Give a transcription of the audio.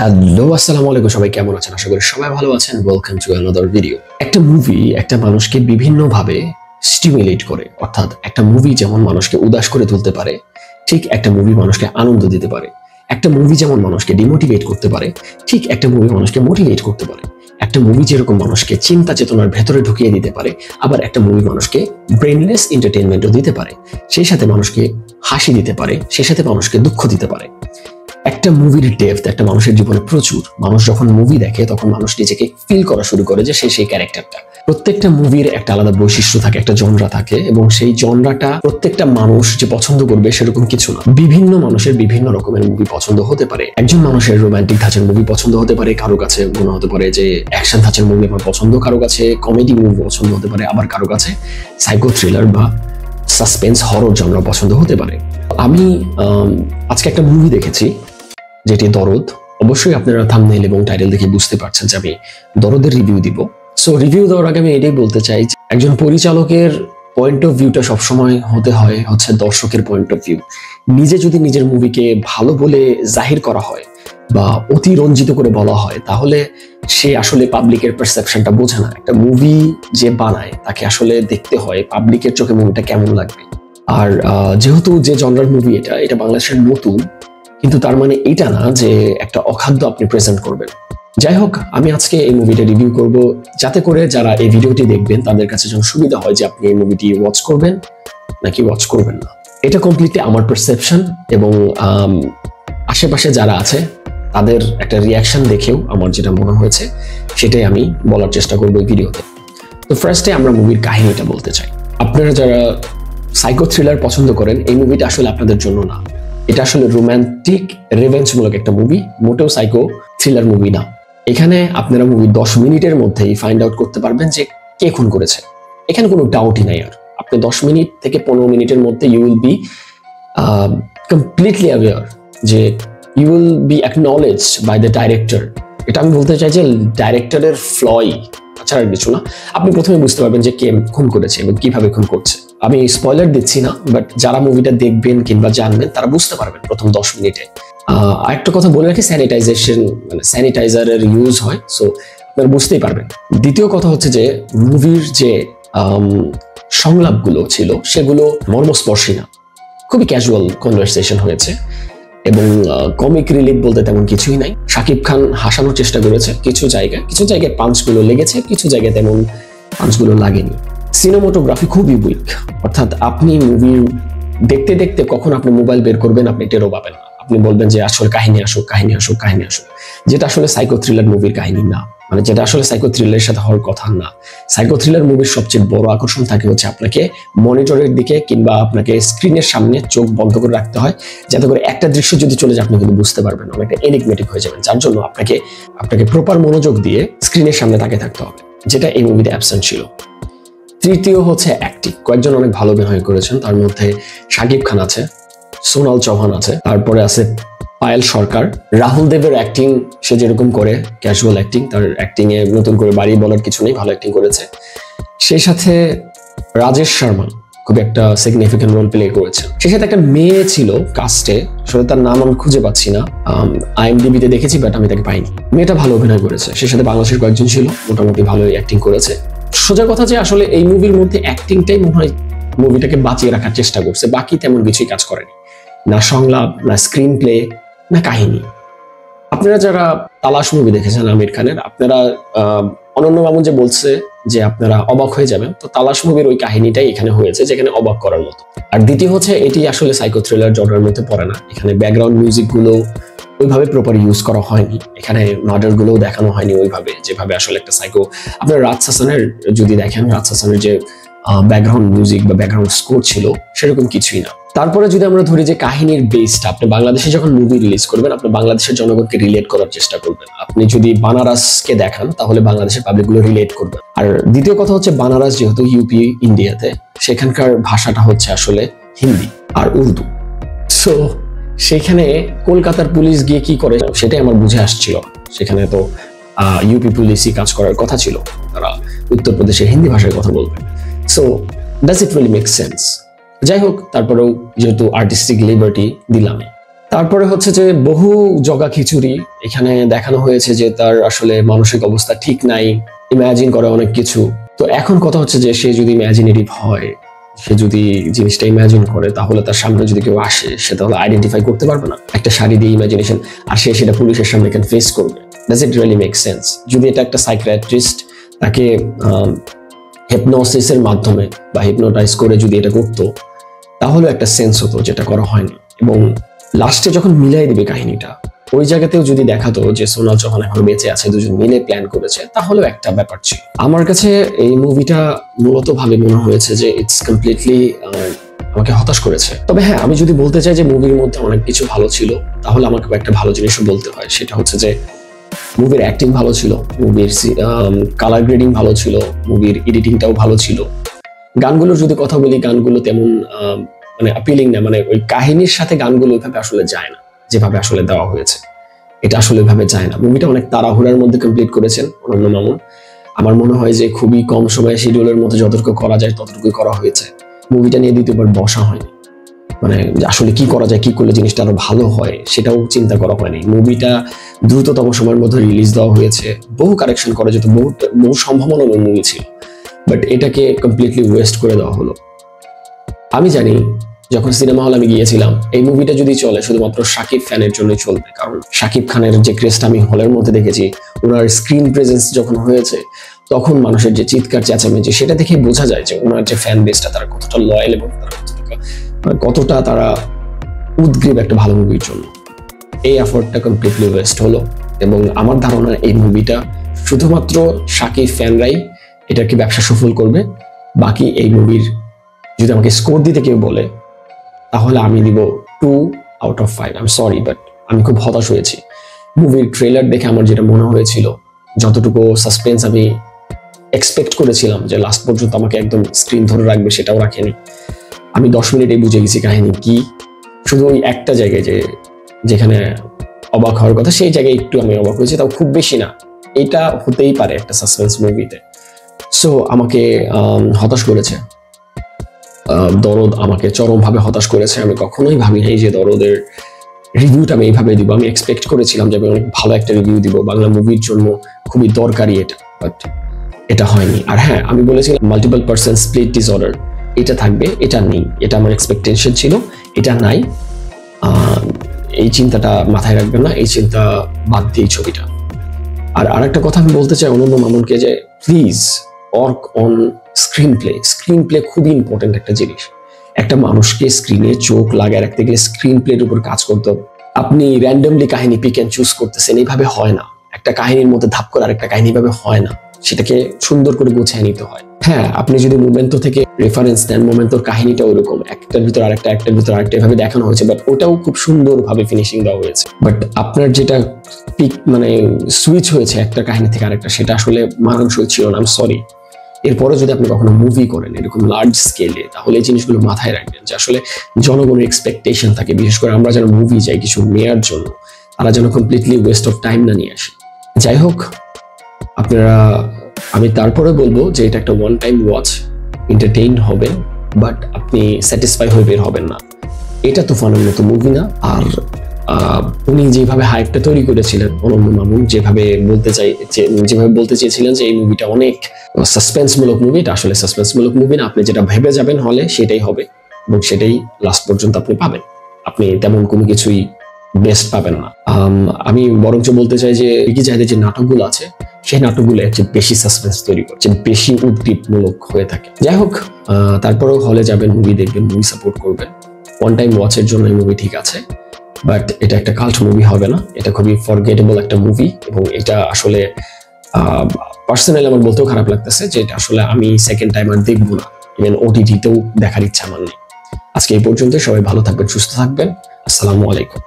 Hello, আসসালামু আলাইকুম। সবাই কেমন আছেন? আশা করি সবাই ভালো আছেন। Welcome to another video. একটা মুভি একটা মানুষকে বিভিন্নভাবে স্টিমুলেট করে, অর্থাৎ একটা মুভি যেমন মানুষকে উদাস করে তুলতে পারে, ঠিক একটা মুভি মানুষকে আনন্দ দিতে পারে। একটা মুভি যেমন মানুষকে ডিমোটিভেট করতে পারে, ঠিক একটা মুভি মানুষকে মোটিভেট করতে পারে। একটা মুভি যেরকম মানুষকে চিন্তা চেতনার ভেতরে ঢুকিয়ে দিতে পারে, আবার একটা মুভি মানুষকে ব্রেনলেস এন্টারটেইনমেন্টও দিতে পারে। সেই সাথে মানুষকে হাসি দিতে পারে, সেই সাথে মানুষকে দুঃখ দিতে পারে। একটা মুভির ডেপথ একটা মানুষের জীবনে প্রচুর। মানুষ যখন মুভি দেখে তখন মানুষ নিজেকে ফিল করা শুরু করে যে সে সেই ক্যারেক্টারটা। প্রত্যেকটা মুভির একটা আলাদা বৈশিষ্ট্য থাকে, একটা জনরা থাকে, এবং সেই জনরাটা প্রত্যেকটা মানুষ যে পছন্দ করবে সেরকম কিছু না। বিভিন্ন মানুষের বিভিন্ন রকমের মুভি পছন্দ হতে পারে। একজন মানুষের রোমান্টিক ধাঁচের মুভি পছন্দ হতে পারে, কারো কাছে মনে হতে পারে যে অ্যাকশন ধাঁচের মুভি আমার পছন্দ, কারো কাছে কমেডি মুভি পছন্দ হতে পারে, আবার কারো কাছে সাইকো থ্রিলার বা সাসপেন্স হরর জনরা পছন্দ হতে পারে। আমি আজকে একটা মুভি দেখেছি যেটি দরদ। অবশ্যই আপনারা থাম্বনেইল এবং টাইটেল দেখে বুঝতে পারছেন যে আমি দরদের রিভিউ দিব। সো রিভিউ দেওয়ার আগে আমি এটাই বলতে চাই, একজন পরিচালকের পয়েন্ট অফ ভিউটা সবসময় হচ্ছে দর্শকের পয়েন্ট অফ ভিউ। নিজে যদি নিজের মুভিকে ভালো বলে জাহির করা হয় বা অতিরঞ্জিত করে বলা হয়, তাহলে সে আসলে পাবলিকের পারসেপশনটা বোঝে না। একটা মুভি যে বানায় তাকে আসলে দেখতে হয় পাবলিকের চোখে মুভিটা কেমন লাগবে। আর যেহেতু যে জনরার মুভি এটা বাংলাদেশের নতুন, কিন্তু তার মানে এটা না যে একটা অখাদ্য আপনি প্রেজেন্ট করবেন। যাই হোক, আমি আজকে এই মুভিটা রিভিউ করব, যাতে করে যারা এই ভিডিওটি দেখবেন তাদের কাছে যেন সুবিধা হয় যে আপনি এই মুভিটি ওয়াচ করবেন নাকি ওয়াচ করবেন না। এটা কমপ্লিটলি আমার পারসেপশন, এবং আশেপাশে যারা আছে তাদের একটা রিয়াকশন দেখেও আমার যেটা মনে হয়েছে সেটাই আমি বলার চেষ্টা করবো এই ভিডিওতে। তো ফার্স্টে আমরা মুভির কাহিনীটা বলতে চাই। আপনারা যারা সাইকো থ্রিলার পছন্দ করেন, এই মুভিটা আসলে আপনাদের জন্য না। এটা আসলে রোমান্টিক রিভেঞ্জমূলক একটা মুভি, মোটেও সাইকো থ্রিলার মুভি না। এখানে আপনারা মুভি 10 মিনিটের মধ্যেই ফাইন্ড আউট করতে পারবেন যে কে খুন করেছে। এখানে কোনো ডাউটই নাই। আর আপনি 10 মিনিট থেকে 15 মিনিটের মধ্যে you will be completely aware, যে you will be acknowledged by the director. এটা আমি বলতে চাই যে ডাইরেক্টরের ফ্লই ছাড়া আর কিছু না। আপনি প্রথমে বুঝতে পারবেন যে কে খুন করেছে এবং কিভাবে খুন করছে। আমি স্পয়লার দিচ্ছি না, বাট যারা মুভিটা দেখবেন কিংবা জানবেন তারা বুঝতে পারবেন প্রথম 10 মিনিটে। আরেকটা কথা বলে রাখি, স্যানিটাইজারের ইউজ হয়, সো আপনারা বুঝতেই পারবেন। দ্বিতীয় কথা হচ্ছে যে মুভির যে সংলাপগুলো ছিল সেগুলো মর্মস্পর্শী না, খুবই ক্যাজুয়াল কনভারসেশন হয়েছে, এবং কমিক রিলিফ বলতে তেমন কিছুই নাই। শাকিব খান হাসানোর চেষ্টা করেছে কিছু জায়গায় পাঞ্চগুলো লেগেছে, কিছু জায়গায় তেমন পাঞ্চগুলো লাগেনি। সিনেমাটোগ্রাফি খুবই উইক, অর্থাৎ আপনি মুভি দেখতে দেখতে কখন আপনি মোবাইল বের করবেন আপনি টেরও পাবেন না। আপনি বলবেন যে আসলে কাহিনী আসুক, যেটা আসলে সাইকো থ্রিলার মুভির কাহিনী না, মানে যেটা আসলে সাইকো থ্রিলারের সাথে হওয়ার কথা না। সাইকো থ্রিলার মুভির সবচেয়ে বড় আকর্ষণ থাকে হচ্ছে আপনাকে মনিটরের দিকে কিংবা আপনাকে স্ক্রিনের সামনে চোখ বন্ধ করে রাখতে হয়, যাতে করে একটা দৃশ্য যদি চলে যায় আপনি কিন্তু বুঝতে পারবেন, অনেকটা এনিগমেটিক হয়ে যাবেন, যার জন্য আপনাকে প্রপার মনোযোগ দিয়ে স্ক্রিনের সামনে তাকিয়ে থাকতে হবে, যেটা এই মুভিতে অ্যাবসেন্ট ছিল। তৃতীয় হচ্ছে অ্যাক্টিং। কয়েকজন অনেক ভালো অভিনয় করেছেন, তার মধ্যে শাকিব খান আছে, সোনাল চৌহান আছে, তারপরে আছে পায়েল সরকার। রাহুল দেবের অ্যাক্টিং, সে যেরকম করে ক্যাজুয়াল অ্যাক্টিং, তার অ্যাক্টিং এ নতুন করে বাড়িয়ে বলার কিছু নেই, ভালো অ্যাক্টিং করেছে। সেই সাথে রাজেশ শর্মা খুব একটা সিগনিফিক্যান্ট রোল প্লে করেছে। সেই সাথে একটা মেয়ে ছিল কাস্টে, আসলে তার নাম আমি খুঁজে পাচ্ছি না, IMDb তে দেখেছি বাট আমি তাকে পাইনি। মেয়েটা ভালো অভিনয় করেছে। সেই সাথে বাংলাদেশের কয়েকজন ছিল, মোটামুটি ভালোই অ্যাক্টিং করেছে। সোজা কথা যে আসলে এই মুভির মধ্যে অ্যাক্টিংটাই মনে হয় মুভিটাকে বাঁচিয়ে রাখার চেষ্টা করছে, বাকি তেমন কিছুই কাজ করেনি, না সংলাপ, না স্ক্রিন প্লে, না কাহিনী। আপনারা যারা তালাশ মুভি দেখেছেন আমির খানের, আপনারা অনন্য মামুন যে বলছে যে আপনারা অবাক হয়ে যাবেন, তো তালাশ মুভির ওই কাহিনীটাই এখানে হয়েছে, যেখানে অবাক করার মতো। আর দ্বিতীয় হচ্ছে এটি আসলে সাইকো থ্রিলার জনরার মধ্যে পড়ে না। এখানে ব্যাকগ্রাউন্ড মিউজিক গুলো ওইভাবে প্রপার ইউজ করা হয়নি, এখানে মার্ডার গুলোও দেখানো হয়নি ওইভাবে, যেভাবে আসলে একটা সাইকো। আপনার রাজ হাসানের যদি দেখেন, রাজ হাসানের যে ব্যাকগ্রাউন্ড মিউজিক বা ব্যাকগ্রাউন্ড স্কোর ছিল সেরকম কিছুই না। তারপরে যদি আমরা ধরি যে কাহিনীর বেসটা, আপনি বাংলাদেশে যখন মুভি রিলিজ করবেন আপনি বাংলাদেশের জনগণকে রিলেট করার চেষ্টা করবেন। আপনি যদি বানারসকে দেখান তাহলে বাংলাদেশের পাবলিকগুলো রিলেট করবে। আর দ্বিতীয় কথা হচ্ছে বানারস যেহেতু ইউপি ইন্ডিয়াতে, সেখানকার ভাষাটা হচ্ছে আসলে হিন্দি আর উর্দু। সো সেখানে কলকাতার পুলিশ গিয়ে কি করে সেটাই আমার বুঝে আসছিল। সেখানে তো ইউপি পুলিশই কাজ করার কথা ছিল, তারা উত্তরপ্রদেশের হিন্দি ভাষায় কথা বলবে। So does it really make sense? যাই হোক, তারপরেও যেহেতু আর্টিস্টিক লিবার্টি দিলাম, তারপরে হচ্ছে যে বহু জগা খিচুড়ি এখানে দেখানো হয়েছে যে তার আসলে মানসিক অবস্থা ঠিক নাই, ইমাজিন করে অনেক কিছু। তো এখন কথা হচ্ছে যে সে যদি ইমাজিনেটিভ হয়, সে যদি জিনিসটা ইমাজিন করে, তাহলে তার সামনে যদি কেউ আসে সে তাহলে আইডেন্টিফাই করতে পারবে না একটা শাড়ি দিয়ে ইমাজিনেশন, আর সে সেটা পুলিশের সামনে কেন ফেস করবে? Does it really make sense? যদি এটা একটা সাইকিয়াট্রিস্ট তাকে হিপনোসিসের মাধ্যমে বা হিপনোটাইজ করে যদি এটা করতো, তাহলে একটা সেন্স হতো, যেটা করা হয়নি। এবং লাস্টে যখন মিলাই দিবে কাহিনীটা, ওই জায়গাতেও যদি দেখাতো যে সোনাল চৌহান এখন বেঁচে আছে, দুজন মিলে প্ল্যান করেছে, তাহলেও একটা ব্যাপার ছিল। আমার কাছে এই মুভিটা মূলত ভাবে মনে হয়েছে যে ইটস কমপ্লিটলি আমাকে হতাশ করেছে। তবে হ্যাঁ, আমি যদি বলতে চাই যে মুভির মধ্যে অনেক কিছু ভালো ছিল, তাহলে আমাকে একটা ভালো জিনিসও বলতে হয়। সেটা হচ্ছে যে মুভির অ্যাক্টিং ভালো ছিল, মুভির কালার গ্রেডিং ভালো ছিল, মুভির এডিটিংটাও ভালো ছিল। গানগুলোর যদি কথা বলি, গানগুলো তেমন মানে অ্যাপিলিং না, মানে ওই কাহিনীর সাথে গানগুলো ওইভাবে আসলে যায় না, যেভাবে আসলে দেওয়া হয়েছে এটা আসলে ওইভাবে যায় না। মুভিটা অনেক তাড়াহুড়ার মধ্যে কমপ্লিট করেছেন অনন্য মামুন। আমার মনে হয় যে খুবই কম সময়ে শিডিউলের মধ্যে যতটুকু করা যায় ততটুকুই করা হয়েছে। মুভিটা নিয়ে দ্বিতীয়বার বসা হয়নি, মানে আসলে কি করা যায়, কি করলে জিনিসটা আরো ভালো হয় সেটাও চিন্তা করা হয়নি। মুভিটা দ্রুততম সময়ের মধ্যে রিলিজ দেওয়া হয়েছে, বহু কারেকশন করা যেত, বহু সম্ভাবনা মুভি ছিল, বাট এটাকে কমপ্লিটলি ওয়েস্ট করে দেওয়া হলো। আমি জানি যখন সিনেমা হল আমি গিয়েছিলাম, এই মুভিটা যদি চলে শুধুমাত্র শাকিব ফ্যানের জন্যই চলবে, কারণ শাকিব খানের যে ক্রেজটা আমি হলের মধ্যে দেখেছি, ওনার স্ক্রিন প্রেজেন্স যখন হয়েছে, তখন মানুষের যে চিৎকার চেঁচামেচি, সেটা দেখে বোঝা যায় যে ওনার যে ফ্যান বেসটা তারা কতটা লয়াল এবং কতটা তারা উদ্গ্রীব একটা ভালো মুভির জন্য। এই এফোর্টটা কমপ্লিটলি ওয়েস্ট হলো। এবং আমার ধারণা এই মুভিটা শুধুমাত্র শাকিব ফ্যানরাই এটাকে ব্যবসা সফল করবে। বাকি এই মুভির যদি আমাকে স্কোর দিতে কেউ বলে, তাহলে আমি দিব 2/5। আমি সরি, বাট আমি খুব হতাশ হয়েছি। মুভির ট্রেলার দেখে আমার যেটা মনে হয়েছিল, যতটুকু সাসপেন্স আমি এক্সপেক্ট করেছিলাম যে লাস্ট পর্যন্ত আমাকে একদম স্ক্রিন ধরে রাখবে, সেটাও রাখেনি। আমি 10 মিনিটেই বুঝে গেছি কাহিনী কি। শুধু ওই একটা জায়গায় যেখানে অবাক হওয়ার কথা, সেই জায়গায় একটু আমি অবাক হয়েছি, তাও খুব বেশি না। এটা হতেই পারে একটা সাসপেন্স মুভিতে। সো আমাকে হতাশ করেছে দরদ, আমাকে চরমভাবে হতাশ করেছে। আমি কখনোই ভাবি নাই যে দরদের রিভিউটা আমি এইভাবে দিব। আমি এক্সপেক্ট করেছিলাম যে আমি অনেক ভালো একটা রিভিউ দিব, বাংলা মুভির জন্য খুবই দরকারি এটা, বাট এটা হয়নি। আর হ্যাঁ, আমি বলেছিলাম মাল্টিপল পারসন স্প্লিট ডিসঅর্ডার এটা থাকবে, এটা নেই। এটা আমার এক্সপেকটেশন ছিল, এটা নাই। এই চিন্তাটা মাথায় রাখবেন না, এই চিন্তা বাদ দিয়ে ছবিটা। আর আরেকটা কথা আমি বলতে চাই অনন্য মামুনকে, যে please work on screen play. Screen play খুবই ইম্পর্টেন্ট একটা জিনিস। একটা মানুষকে স্ক্রিনে চোখ লাগায় রাখতে গেলে স্ক্রিন প্লের উপর কাজ করতে হবে। আপনি র্যান্ডমলি কাহিনী পিক অ্যান্ড চুজ করতেছেন, এইভাবে হয় না। একটা কাহিনীর মধ্যে ধাপ করে আরেকটা কাহিনী ভাবে হয় না, সেটাকে সুন্দর করে গুছিয়ে নিতে হয়। হ্যাঁ, আপনি যদি মোমেন্টো থেকে রেফারেন্স নেন, মোমেন্টোর কাহিনীটা ওরকম একটার ভিতর আরেকটা, একটার ভিতর আরেকটা এভাবে দেখানো হয়েছে, বাট ওটাও খুব সুন্দরভাবে ফিনিশিং দেওয়া হয়েছে। বাট আপনার যেটা পিক মানে সুইচ হয়েছে একটা কাহিনী থেকে আরেকটা, সেটা আসলে মানানসই ছিল না। আমি সরি। এরপরে যদি আপনি কখনো মুভি করেন এরকম লার্জ স্কেলে, তাহলে এই জিনিসগুলো মাথায় রাখবেন যে আসলে জনগণের এক্সপেকটেশন থাকে, বিশেষ করে আমরা যেন মুভি যাই কিছু নেয়ার জন্য, তারা যেন কমপ্লিটলি ওয়েস্ট অফ টাইম না নিয়ে আসে। যাই হোক, আপনারা, আমি তারপরে বলবো যে এটা একটা ওয়ান টাইম ওয়াচ, এন্টারটেইন হবেন, বাট আপনি স্যাটিসফাই হয়ে বের হবেন না। এটা তুফানের মতো মুভি না। আর উনি যেভাবে হাইপটা তৈরি করেছিলেন অনন্য মামুন, যেভাবে বলতে চেয়েছিলেন যে এই মুভিটা অনেক সাসপেন্সমূলক মুভি, এটা আসলে সাসপেন্সমূলক মুভি না। আপনি যেটা ভেবে যাবেন হলে সেটাই হবে, এবং সেটাই লাস্ট পর্যন্ত আপনি পাবেন। আপনি তেমন কোনো কিছুই বেস্ট পাবেন না। আমি বরঞ্চ বলতে চাই যে কি চাইতে যে নাটকগুলো আছে, সেই নাটকগুলো একটু বেশি সাসপেন্স তৈরি করছে, বেশি উদ্দীপমূলক হয়ে থাকে। যাই হোক, তারপরেও হলে যাবেন, মুভি দেখবেন, মুভি সাপোর্ট করবেন। ওয়ান টাইম ওয়াচের জন্য এই মুভি ঠিক আছে, বাট এটা একটা কাল্ট মুভি হবে না। এটা খুবই ফরগেটেবল একটা মুভি, এবং এটা আসলে পার্সোনালি আমার বলতেও খারাপ লাগতেছে যে এটা আসলে আমি সেকেন্ড টাইম আর দেখবো না, ইভেন ওটিটিতেও দেখার ইচ্ছা আমার নেই। আজকে এই পর্যন্ত। সবাই ভালো থাকবেন, সুস্থ থাকবেন। আসসালামু আলাইকুম।